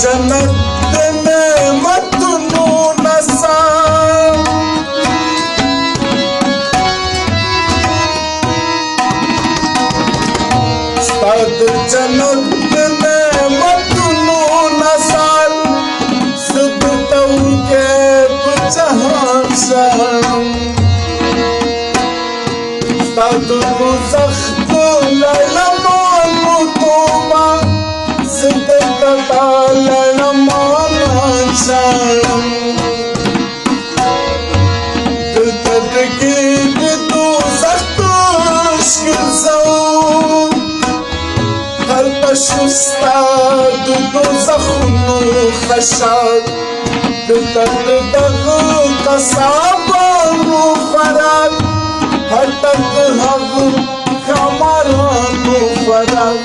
जन्नत नेमतुनु नसा स्ताद जन्नत नेमतुनु नसा सुदतऊ के जहां शर्म स्ताद रुज़ख ललमानु तोबा शर्म दिल दर्द की तू सख्त मुश्किल हर तशुस्ता दो जख्म खशाद दिल दर्द दग कसाबनु फराद हर तक हग कमरानु फराद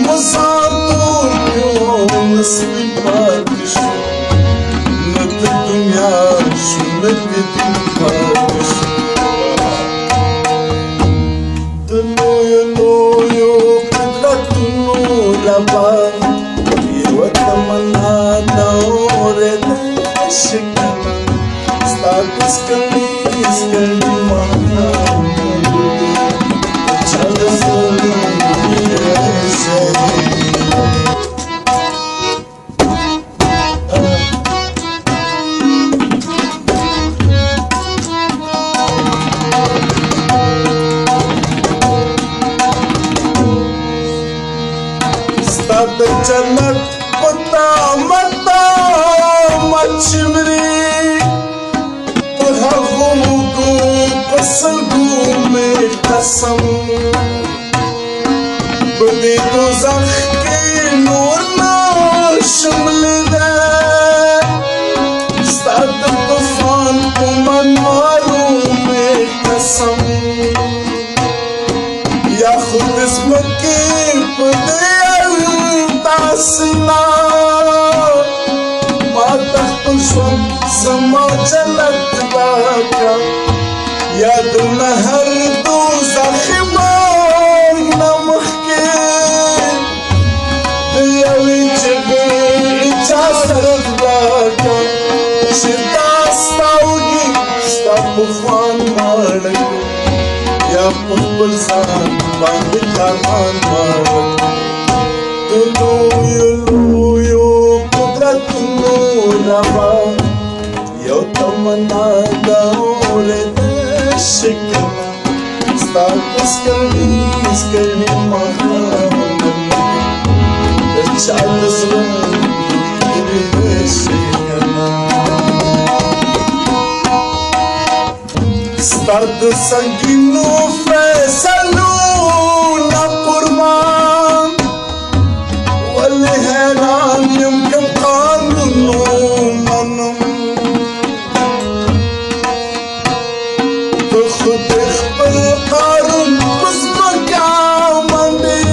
मुसातु नस्ल पार्श नत दुनिया शुनत दिन पार्श दुलोयो लोयो कुदरत नूरबा ये वतमना नौरे शिकना स्तातुस कली माना चल जन्नत कुत्ता मता मछमरी गुमगु पसंदू में कसम बदी दोज़ख के नूर ना शम्ल दे स्ताद तूफान कुमन मारू में कसम या खुद इसम की पदे तासना माता कुशम समा जलत बाका याद नहर तू ज़ख्मान नमख के दियावी चबे चासरत बाका शिदास्ताऊगी स्तापुफान मारक या पुल सान बांध कारमान मारक Luyo kudrat nuraba yo tamana daure shikna status kalbi mahana chalas shikna stad sanginu faisalu na qurban والهران يمكن قانون منم تخد اخبر قارن بزبك عمامي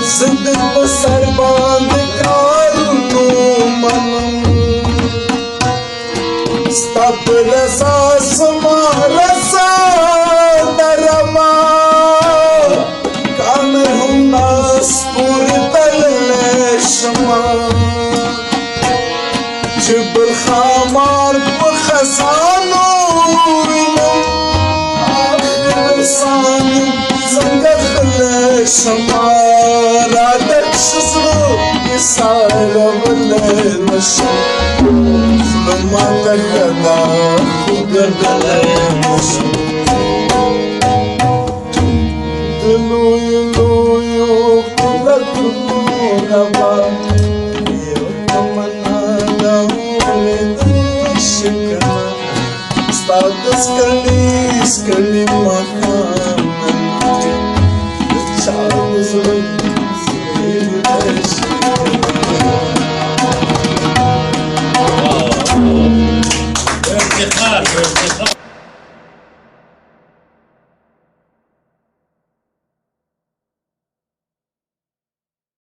صدق بسر باندك قانون منم استاب رسا سما رسا درما جبل خمار بخزانو آخر ثاني زنقر خلي شمار عدك شزرو يسارة بالليل مشي لما تكدا خبر دلي مشي دلويو قلت نوربا Status